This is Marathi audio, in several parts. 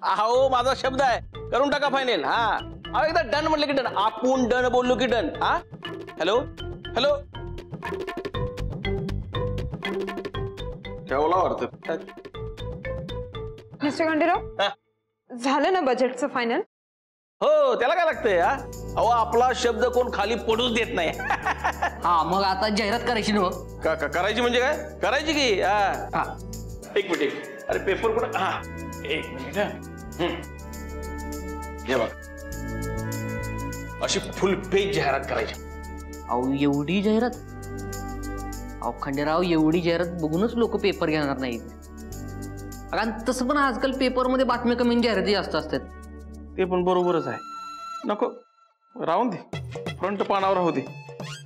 अहो माझा शब्द आहे, करून टाका फायनल. हा अहो एकदा डन म्हटलं की डन. आपण डन बोललो की डन. हा हॅलो हॅलो ठेवला वाटतं. मिस्टर खंडेराव, झालं ना बजेटचं फायनल? हो, त्याला काय लागतंय. अहो आपला शब्द कोण खाली पडूच देत नाही. हा मग आता जाहिरात करायची ना. करायची म्हणजे काय, करायची की. एक मिनिट. अरे पेपर कुठं. हा एक मिनिट. हे बघ, अशी फुल पेज जाहिरात करायची. अहो एवढी जाहिरात? अहो खंडेराव, एवढी जाहिरात बघूनच लोक पेपर घेणार नाहीत. कारण तसं पण आजकाल पेपरमध्ये बातम्या कमी जाहिराती जास्त असतात. ते पण बरोबरच आहे. नको राहून दे, फ्रंट पानावर राहू दे.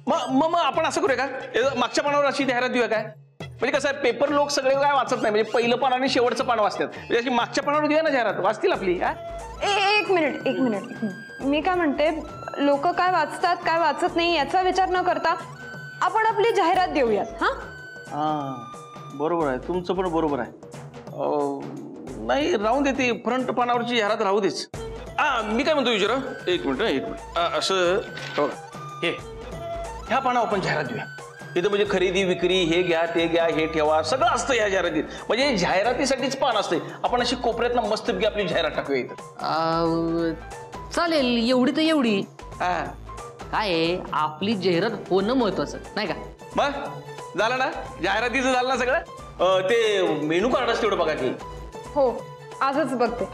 मग आपण असं करूया का, मागच्या पानावर अशी जाहिरात देऊया काय. म्हणजे कसं आहे, पेपर लोक सगळे काय वाचत नाही. म्हणजे पहिलं पान आणि शेवटचं पान वाचतात. म्हणजे अशी मागच्या पानावर देऊया ना जाहिरात, वाचतील आपली. एक मिनिट. मी काय म्हणते, लोक काय वाचतात काय वाचत नाही याचा विचार न करता आपण आपली जाहिरात देऊयात. हा बरोबर आहे, तुमचं पण बरोबर आहे. नाही राहून देते, फ्रंट पानावरची जाहिरात राहू देच. मी काय म्हणतो विचार, एक मिनिट. असं हे ह्या पानावर आपण जाहिरात देऊया. तिथं म्हणजे खरेदी विक्री, हे घ्या ते घ्या, हे ठेवा, सगळं असतं या जाहिरातीत. म्हणजे जाहिरातीसाठीच पान असते. आपण अशी कोपऱ्यातनं मस्तपैकी आपली जाहिरात टाकूया इथं. चालेल, एवढी तर एवढी. काय आपली जाहिरात होणं महत्वाचं नाही का. मग झालं ना, जाहिरातीचं झालं ना सगळं. ते मेनू कार्डच तेवढं बघा की. हो, आजच बघते.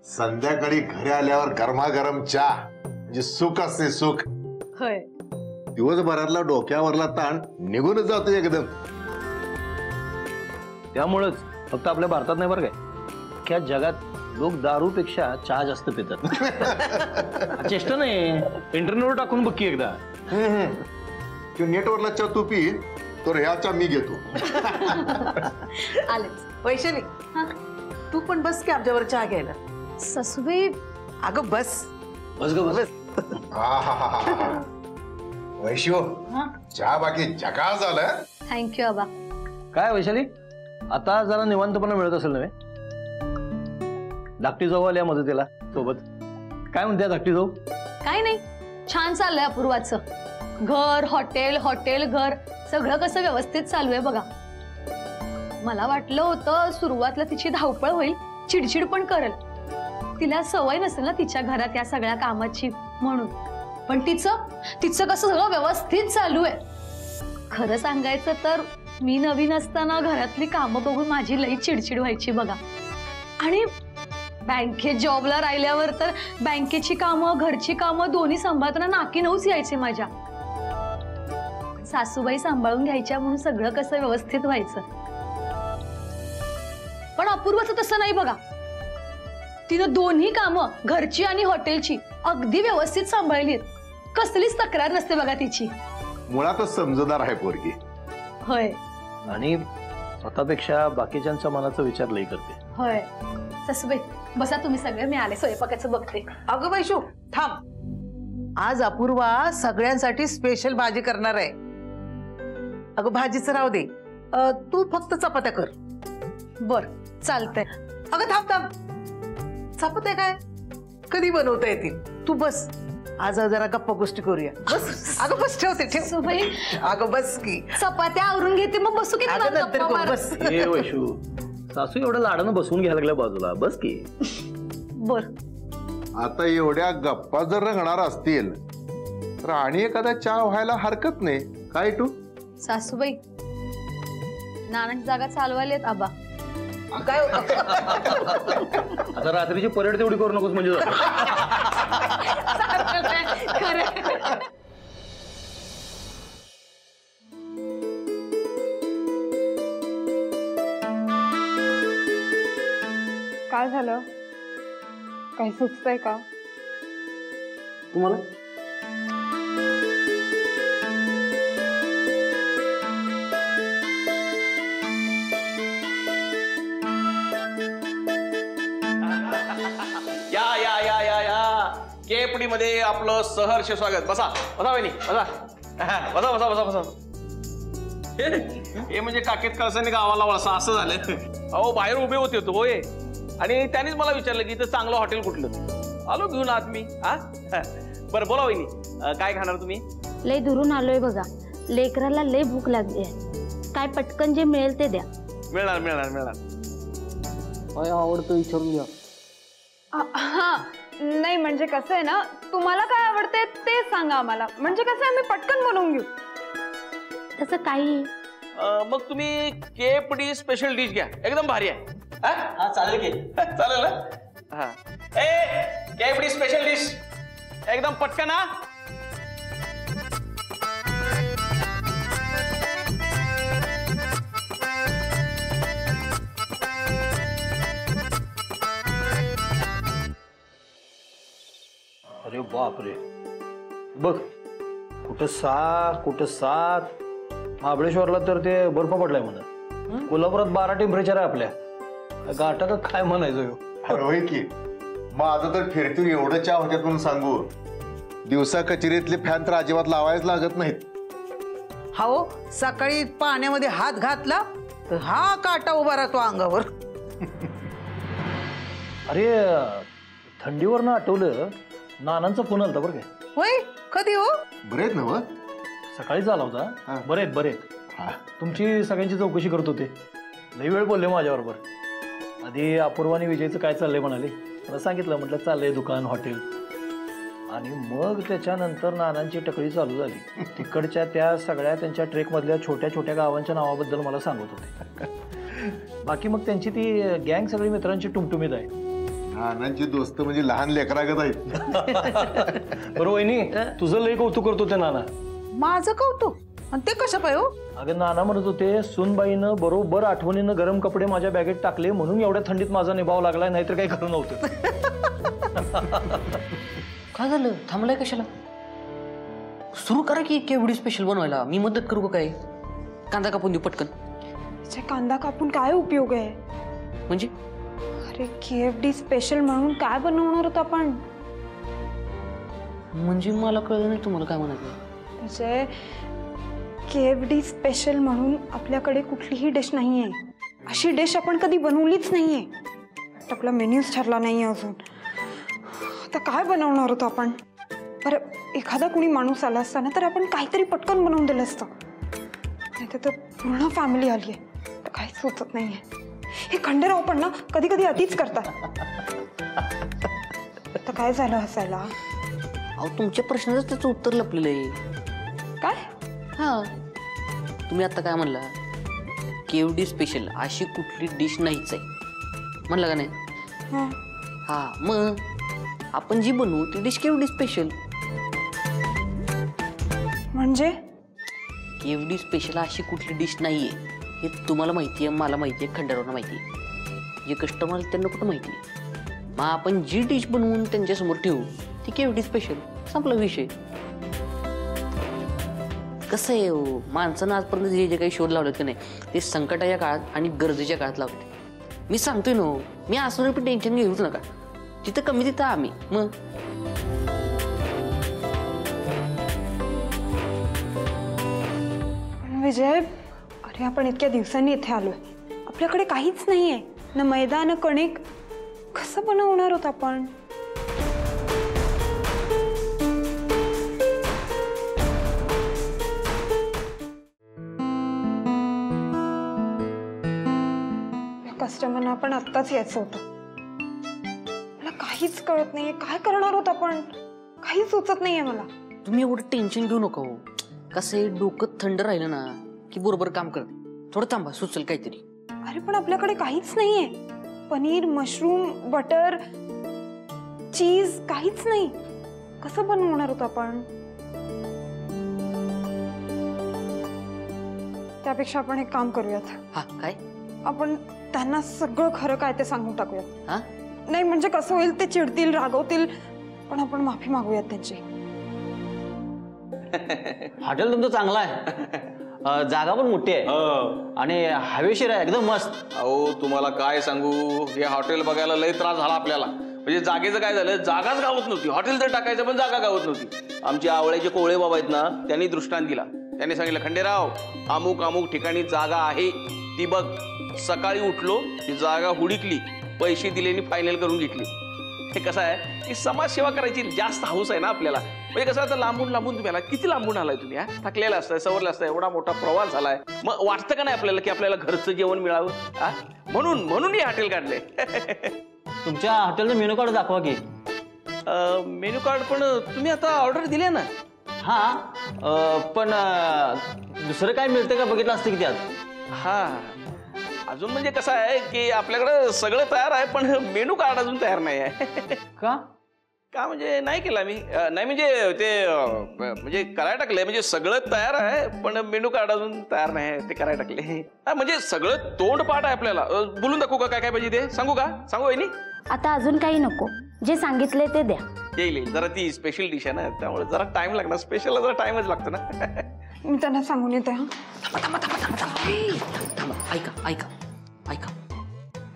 संध्याकाळी घरी आल्यावर गरमागरम चहा म्हणजे सुख असते, सुख. होय, दिवसभरातला डोक्यावरला ताण निघूनच जातो एकदम. त्यामुळेच फक्त आपल्या भारतात नाही बरं काय, अख्ख्या जगात लोक दारूपेक्षा चहा जास्त पितात. चेष्टा नाही, इंटरनेटवर टाकून बघ की एकदा. नेटवरला चहा तू पी, तर ह्या चहा मी घेतो. आलेच. वैशाली, तू पण बस की आमच्यावर चहा घ्यायला. सासूबाई. अगं बस बस ग बस. वैशिव, चहा बाकी झकास झालं. थँक्यू आबा. काय वैशाली, आता जरा निवांतपणा मिळत असेल नव्हे. धाकटी जाऊ आल्या मदतीला सोबत. काय म्हणते धाकटी जाऊ? काय नाही, छान चाललंय अपूर्वाचं. घर, हॉटेल, हॉटेल घर, सगळं कसं व्यवस्थित चालू आहे बघा. मला वाटलं होतं सुरुवातला तिची धावपळ होईल, चिडचिड पण करेल. तिला सवय नसेल ना तिच्या घरात या सगळ्या कामाची म्हणून. पण तिचं कसं सगळं व्यवस्थित चालू आहे. खरं सांगायचं तर मी नवीन असताना घरातली कामं बघून माझी लई चिडचिड व्हायची बघा. आणि बँकेत जॉबला राहिल्यावर तर बँकेची कामं, घरची कामं दोन्ही सांभाळताना नाकी नऊच यायचे माझ्या. सासूबाई सांभाळून घ्यायच्या म्हणून सगळं कसं व्यवस्थित व्हायचं. पण अपूर्वाचं तसं नाही बघा. तिनं दोन्ही कामं, घरची आणि हॉटेलची, अगदी व्यवस्थित सांभाळलीत. कसलीच तक्रार नसते बघा तिची. मुळातच समजदार आहे पोरगी. होय, आणि स्वतःपेक्षा बाकीच्यांच्या मनाचा विचार लई करते. होय. सासूबाई बसा तुम्ही सगळे, मी आले स्वयंपाकाचं बघते. अगं वैशू थांब, आज अपूर्वा सगळ्यांसाठी स्पेशल भाजी करणार आहे. अगं भाजीचं राहू दे, तू फक्त चपात्या कर. बर चालतंय. अगं थांब थांब, चपात्या काय कधी बनवता येतील. तू बस, आज जरा गप्पा गोष्टी करूया. बस. अगं बस, ठेवते ठेव. सासूबाई अगं बस की, चपात्या आवरून घेते मग बसू की अगं नंतर करू, बस. ए वैशू, सासू एवढं लाडानं बसवून घ्यायला लागल्या बाजूला, बस की. बर. आता एवढ्या गप्पा जर रंगणार असतील तर आणि एखादा चहा व्हायला हरकत नाही. काय तू सासूबाई, नानाची जागा चालवायला आबा. काय आता रात्रीची परेड तेवढी करू नकोस म्हणजे. काय झालं? काही सुचतंय का तुम्हाला? केपडीमध्ये आपलं सहर्ष स्वागत. बसा बसा वहिनी बसा. बसा बसा बसा बसा. हे म्हणजे काकेत कळसाने गावाला वळसा असं झालं. अहो बाहेर उभे होते तो होय, आणि त्यांनीच मला विचारलं की इथं चांगलं हॉटेल कुठलं. आलो घेऊन आत मी. हा बरं बोला वहिनी, काय खाणार तुम्ही? लय दुरून आलोय बघा, लेकराला लय भूक लागली आहे, काय पटकन जे मिळेल ते द्या. मिळणार मिळणार मिळणार. काय आवडतं विचारून घ्या. हा नाही म्हणजे कसं आहे ना, तुम्हाला काय आवडते ते सांगा आम्हाला, म्हणजे कसं आहे आम्ही पटकन बनवून घेऊ. तसं काही मग तुम्ही केपडी स्पेशल डिश घ्या, एकदम भारी आहे. हा चालेल की. चालेल ना? हा ए केपडी स्पेशल डिश एकदम पटकन. हा अरे बापरे, बघ कुठं 6 कुठं 7. महाबळेश्वरला तर ते बर्फ पडलाय म्हणा. कोल्हापुरात 12 टेम्परेचर आहे आपल्या. गाठा का काय म्हणायचं ह्यो. अरे होय की, माझं तर फिरतीवर एवढं चहा होत्यात म्हणून सांगू, दिवसा कचेरीतले फॅन तर अजिबात लावायच लागत नाहीत. हो, सकाळी पाण्यामध्ये हात घातला तर हा काटा उभा राहतो अंगावर. अरे थंडीवरनं आठवलं, नानांचा फोन आलता बरं काय. होय, कधी हो? बरे आहेत ना व? सकाळीच आला होता. बरे आहेत बरे आहेत. तुमची सगळ्यांची चौकशी करत होते. लई वेळ बोलले माझ्याबरोबर. आधी अपूर्वानी विजयचं काय चाललंय म्हणाले. मला सांगितलं, म्हटलं चाललंय दुकान हॉटेल. आणि मग त्याच्यानंतर नानांची टकळी चालू झाली. तिकडच्या त्या सगळ्या त्यांच्या ट्रेकमधल्या छोट्या छोट्या गावांच्या नावाबद्दल मला सांगत होते. बाकी मग त्यांची ती गँग सगळी मित्रांची टुमटुमीत आहे. नानांची दोस्त म्हणजे लहान लेकरागत आहेत. बरोबर वहिनी, तुझं लई कौतुक करतो ते नाना. माझं कौतुक? आणि ते कशा पाय हो? अगं नाना म्हणत होते, सुनबाईनं बरोबर आठवणीनं गरम कपडे माझ्या बॅगेत टाकले म्हणून एवढ्या थंडीत माझा निभाव लागलाय, नाहीतर काही खरं नव्हतं. काय झालं, थांबलाय कशाला? सुरू करा की केवढी स्पेशल बनवायला. मी मदत करू का? काय कांदा कापून देऊ पटकन? कांदा कापून काय उपयोग आहे? म्हणजे अरे KFD स्पेशल म्हणून काय बनवणार होतो आपण? म्हणजे मला कळलं नाही तुम्हाला काय म्हणायचं. म्हणजे KFD स्पेशल म्हणून आपल्याकडे कुठलीही डिश नाहीये. अशी डिश आपण कधी बनवलीच नाहीये. आपला मेन्यूच ठरला नाहीये अजून. आता काय बनवणार होतो आपण? बरं, एखादा कुणी माणूस आला असता ना तर आपण काहीतरी पटकन बनवून दिलं असतं. नाही तर पूर्ण फॅमिली आली आहे, तर काहीच सुचत नाहीये. हे खंडेराव पण ना कधी कधी अतिच करतात. तर काय झालं हसायला? अहो तुमच्या प्रश्नाचं त्याचं उत्तर लपलेलं आहे. काय? हा, तुम्ही आता काय म्हणला? KFD स्पेशल अशी कुठली डिश नाहीच आहे म्हणलं का नाही? हा, मग आपण जी बनवू ती डिश KFD स्पेशल. म्हणजे KFD स्पेशल अशी कुठली डिश नाहीये हे तुम्हाला माहिती आहे, मला माहिती आहे, खंडेरावना माहिती आहे. जे कस्टमर त्यांना कुठं माहिती आहे. मग आपण जी डिश बनवून त्यांच्यासमोर ठेवू ती KFD स्पेशल. संपला विषय. कसं आहे हो, माणसानं आजपर्यंत जे जे काही शोध लावलेत की नाही ते संकटाच्या काळात आणि गरजेच्या काळात लावले. मी सांगतोय ना, मी असं पण टेन्शन घेऊच नका. जिथं कमी तिथं आम्ही. मग विजय, अरे आपण इतक्या दिवसांनी इथे आलोय, आपल्याकडे काहीच नाहीये ना, मैदा ना कणिक. कसं बनवणार होत आपण? कस्टमरना आपण आत्ताच यायचं होतं. मला काहीच कळत नाहीये, काय करणार होत आपण? काहीच सुचत नाहीये मला. तुम्ही एवढं टेन्शन घेऊ नका हो. कसं आहे, डोकं थंड राहिलं ना की बरोबर काम करते. थोडं थांबा, सुचल काहीतरी. अरे पण आपल्याकडे काहीच नाहीये. पनीर, मशरूम, बटर, चीज काहीच नाही. कसं बनवणार होतो आपण? त्यापेक्षा आपण एक काम करूयात. हा, काय? आपण त्यांना सगळं खरं काय ते सांगून टाकूयात. हा, नाही म्हणजे कसं होईल, ते चिडतील, रागवतील, पण आपण माफी मागूयात त्यांची. हॉटेल तुमचं चांगलं आहे. जागा पण मोठी आहे आणि हवेशीर आहे, एकदम मस्त. अहो तुम्हाला काय सांगू, हे हॉटेल बघायला लय त्रास झाला आपल्याला. म्हणजे जागेचं काय झालं, जागाच गावत नव्हती. हॉटेल तर टाकायचं पण जागा गावत नव्हती. आमचे आवळ्याचे कोवळे बाबा आहेत ना, त्यांनी दृष्टांत दिला. त्यांनी सांगितलं, खंडेराव अमुक अमुक ठिकाणी जागा आहे ती बघ. सकाळी उठलो ती जागा हुडकली, पैसे दिले आणि फायनल करून घेतली. हे कसं आहे की समाजसेवा करायची जास्त हौस आहे ना आपल्याला. म्हणजे कसं आता लांबून लांबून तुम्ही आला, किती लांबून आलाय तुम्ही, थकलेला असताय, सवरला असताय, एवढा मोठा प्रवास झालाय, मग वाटतं का नाही आपल्याला की आपल्याला घरचं जेवण मिळावं. म्हणून हे हॉटेल काढले. तुमच्या हॉटेलचं मेनू कार्ड दाखवा की. मेन्यू कार्ड पण तुम्ही आता ऑर्डर दिली ना. हा पण दुसरं काय मिळतं का बघितलं असतं की त्यात. हा अजून म्हणजे कसं आहे की आपल्याकडे सगळं तयार आहे पण मेनू कार्ड अजून तयार नाही आहे. का म्हणजे नाही केला मी. नाही म्हणजे ते म्हणजे करायला टाकलंय. म्हणजे सगळं तयार आहे पण मेनू कार्ड अजून तयार नाही आहे, ते करायला टाकले. म्हणजे सगळं तोंड पाठ आहे आपल्याला. बोलून दाखवू का काय काय पाहिजे ते सांगू का. सांगू वहिनी. आता अजून काही नको, जे सांगितले ते द्या. येईल जरा ती स्पेशल डिश आहे ना त्यामुळे जरा टाइम लागणार. स्पेशलला जरा टाइमच लागतो ना. मी त्यांना सांगून येते. ऐका ऐका ऐका,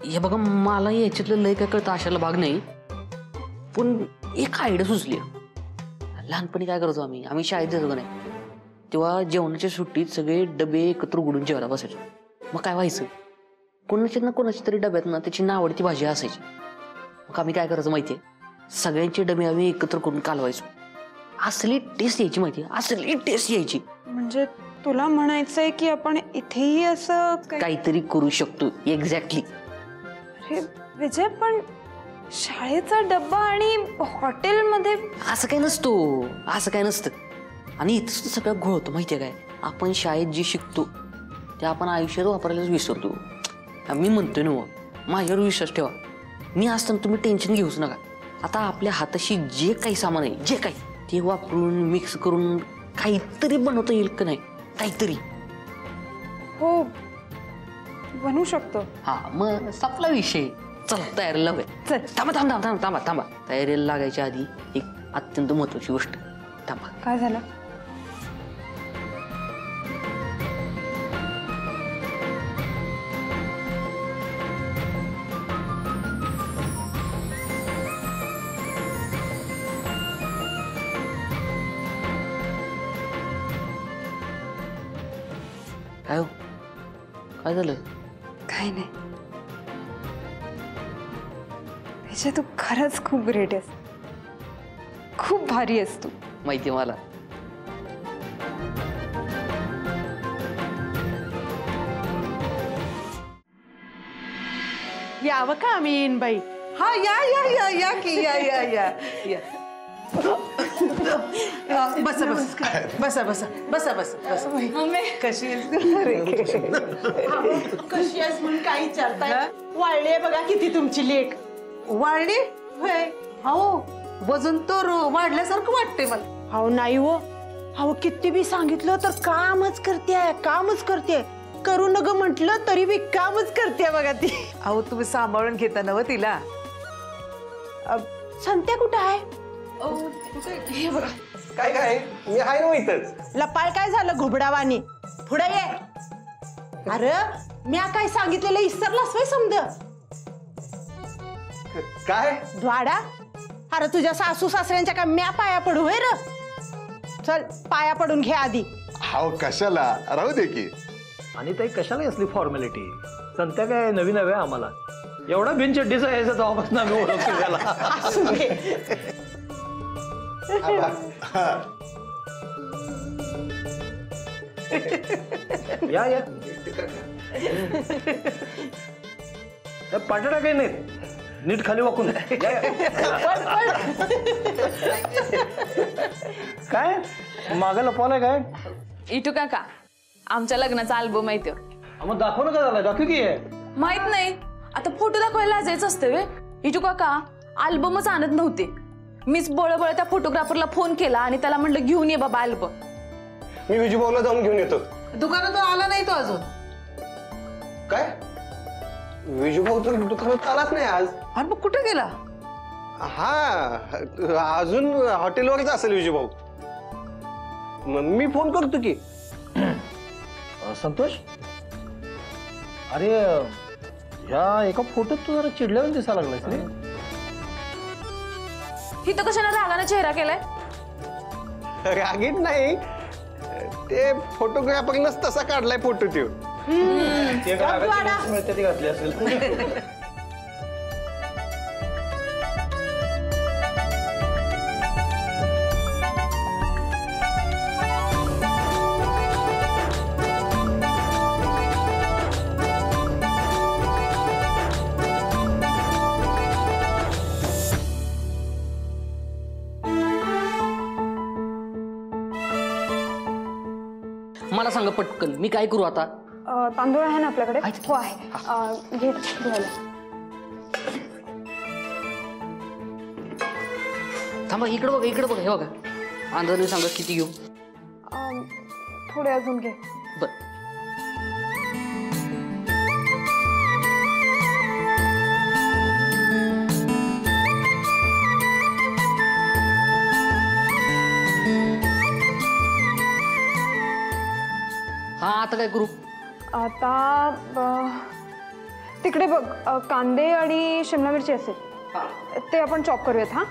हे बघा मला याच्यातलं लय काय कळतं अशाला भाग नाही, पण एक आयडिया सुचली. लहानपणी काय करतो आम्ही शाळेत जातो का नाही तेव्हा जेवणाच्या सुट्टीत सगळे डबे एकत्र उघडून जेवायला बसायचो. मग काय व्हायचं, कोणाच्या ना कोणाच्या तरी डब्यात ना त्याची आवडती भाजी असायची. मग आम्ही काय करायचं माहितीये, सगळ्यांचे डबे आम्ही एकत्र करून कालवायचो. असली टेस्ट यायची माहितीये, असली टेस्ट यायची. म्हणजे तुला म्हणायचंय की आपण इथेही असं काहीतरी करू शकतो. एक्झॅक्टली. अरे विजय, पण शाळेचा डब्बा आणि हॉटेलमध्ये असं काय नसतो, असं काय नसतं. आणि इथं सगळं घोळ होतं माहितीये काय. आपण शाळेत जे शिकतो ते आपण आयुष्यात वापरायलाच विसरतो. मी म्हणतोय ना माझ्यावर विश्वास ठेवा. मी असताना तुम्ही टेन्शन घेऊच नका. आता आपल्या हाताशी जे काही सामान आहे जे काही ते वापरून मिक्स करून काहीतरी बनवता येईल का नाही, काहीतरी. हो बनवू शकतो. हा मग संपला विषय. चला तयारीला लावूया. चल. थांबा थांबा थांबा थांबा थांबा. तयारीला लागायच्या आधी एक अत्यंत महत्वाची गोष्ट. थांबा. काय झालं. काय हो, काय झालं. काही नाही विजय, तू खरंच खूप ग्रेट आहेस. खूप भारी आहेस तू. माहिती मला. यावं का अमीन बाई. हा या या या या की या या या या. बसा बसा बसा बसा बसा बसा बसा. कशी आहेस कशी आहेस म्हणून काही विचारताय. वाळली बघा किती तुमची लेक. वाढली होय. हो वजन तर वाढल्यासारखं वाटतंय मला. हो नाही हो. अहो किती बी सांगितलं तर कामच करते. करू नग म्हटलं तरी बी कामच करते बघा ती. अहो तुम्ही सांभाळून घेता ना तिला. संत्या कुठं आहे. काय काय मी आहे ना इथंच. लपाय काय झालं घुबडावानी. पुढे ये. अरे म्या काय सांगितलेलं इसरलास वय समज. काय द्वाडा. अरे तुझ्या सासू सासऱ्यांच्या काय म्या पाया पडू होय र. चल पाया पडून घे आधी. हाव कशाला, राहू दे की. आणि ताई कशाला असली फॉर्मॅलिटी. संत्या काय नवीन हव्या आम्हाला. एवढा बिनचड्डीचा यायचा तेव्हापासून आम्ही ओळखतो त्याला. असू दे. या या. पाटडा काही नाही, नीट खाली वाकून. काय मागायला लपवलाय काय. इटू काका आमच्या लग्नाचा अल्बम माहिती. मग दाखव ना. काय झालं, दाखव की. माहित नाही आता फोटो दाखवायला जायचं असते वे. इटू काका अल्बमच आणत नव्हते. मीच बळबळ त्या फोटोग्राफरला फोन केला आणि त्याला म्हणलं घेऊन ये बाबा अल्बम. मी विजूभाऊला जाऊन घेऊन येतो. दुकानात आला नाही तो अजून. काय विजूभाऊ तर दुकानात आलाच नाही आज. अरे मग कुठे गेला. हा अजून हॉटेलवरच असेल विजूभाऊ. मी फोन करतो की. संतोष, अरे ह्या एका फोटोत तू जरा चिडल्यावर दिसायला लागलास रे. इथं कशाला रागाने चेहरा केलाय? रागीत नाही, ते फोटोग्राफरनंच तसा काढलाय फोटो त्यो. ते घातली असेल. मला सांगा पटकन, मी काय करू आता? तांदूळ आहे ना आपल्याकडे? हो आहे. घे धुवायला. थांबा, इकडे बघा, इकडे बघा, हे बघा. अंदाजाने सांगा किती घेऊ? थोडे अजून घे. बर. हा, आता काय करू? आता तिकडे बघ, कांदे आणि शिमला मिरची असेल ते आपण चॉप करूयात. हा,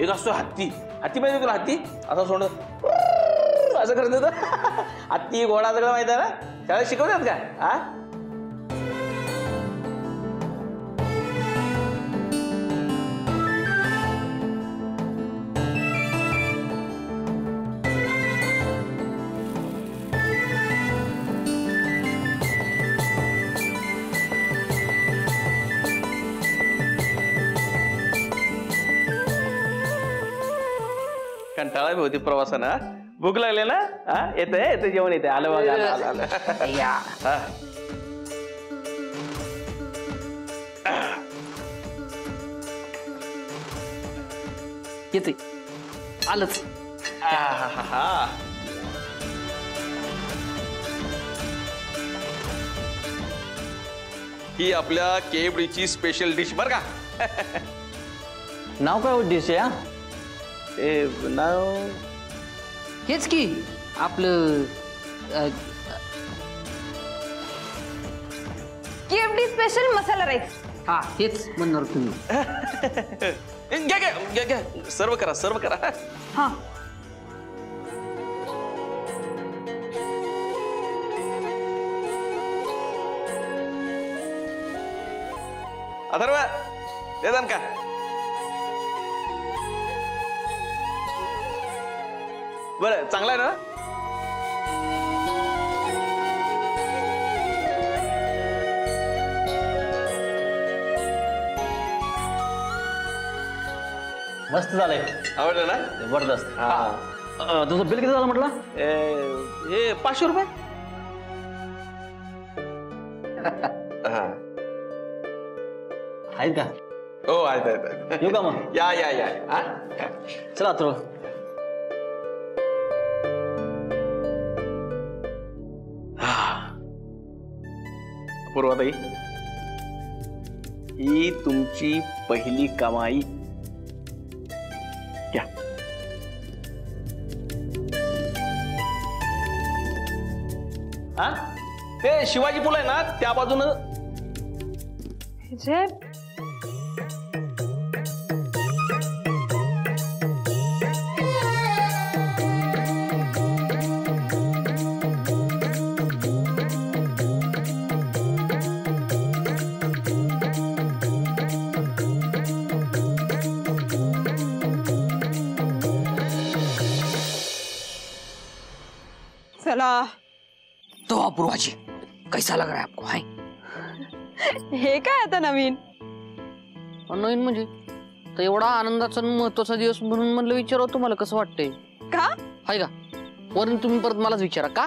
एक असतो हत्ती. हत्ती माहिती तुला? हत्ती असा सोड असं करत होतं. हत्ती घोडा सगळं माहिती आहे ना? शाळेत शिकवतात का? हा, कंटाळा होती प्रवासानं. भूक लागले ना? हा, येते जेवण येते. आलं बघा, आलं. हा, येते, आलंच. ही आपल्या केएफडीची स्पेशल डिश बर का. नाव काय डिश आहे? नाव हेच की आपलं केएफडी स्पेशल मसाला राईस. हा, हेच म्हणणार तुम्ही. घ्या, सर्व करा. हा, अथर्व देतान का? बरं, चांगला आहे ना? मस्त झालंय. आवडलं ना? जबरदस्त. हा. तुझं बिल किती झालं म्हटलं? हे 500 रुपये. हा, आहेत का? हो आहेत. येऊ का मग? या. हा, चला थोडं. पूर्वाताई, ही तुमची पहिली कमाई. घ्या. हा, ते शिवाजी पूल आहे ना, त्या बाजूनं. चला. तो अपूर्वाजी, कैसा लग रहा है आपको? हाय, हे काय आता नवीन? नवीन म्हणजे तर एवढा आनंदाचा महत्वाचा दिवस म्हणून म्हणलं विचारावं तुम्हाला कसं वाटतंय का? हाय का? वरून तुम्ही परत मलाच विचारा का?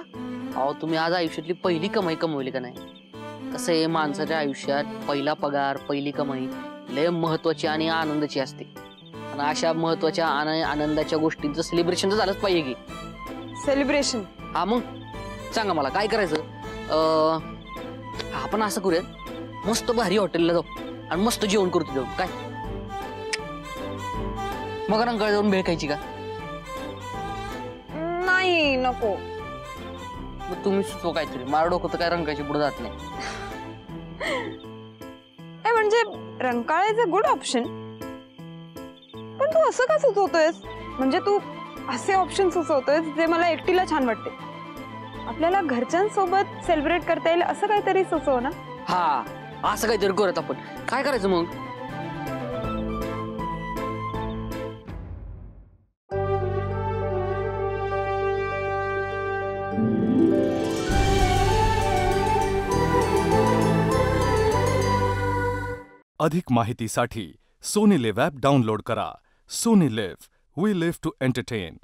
अहो, तुम्ही आज आयुष्यातली पहिली कमाई कमवली का नाही? कसं आहे, माणसाच्या आयुष्यात पहिला पगार, पहिली कमाई लय महत्वाची आणि आनंदाची असते. आणि अशा महत्वाच्या आनंदाच्या गोष्टींचं सेलिब्रेशन तर झालंच पाहिजे की. सेलिब्रेशन. हा मग सांगा मला काय करायचं. आपण असं करूयात, मस्त भारी हॉटेलला जाऊ आणि मस्त जेवण करू जाऊ. काय मग रंकाळ जाऊन भेळ खायची का? नाही नको. मग तुम्ही सुचवा काहीतरी. मला डोकं तर काय रंकायची पुढे जात नाही. म्हणजे Rankala is a good option, पण तू असं का सुचवतोयस? म्हणजे तू असे ऑप्शन सुचवतोयस जे मला एकटीला छान वाटते. आपल्याला घरच्यांसोबत सेलिब्रेट करता येईल असं काहीतरी सुचव ना. हा असं काहीतरी करत आपण. काय करायचं मग? अधिक माहितीसाठी सोनी लिव्ह ॲप डाउनलोड करा. Sony LIV, we live to entertain.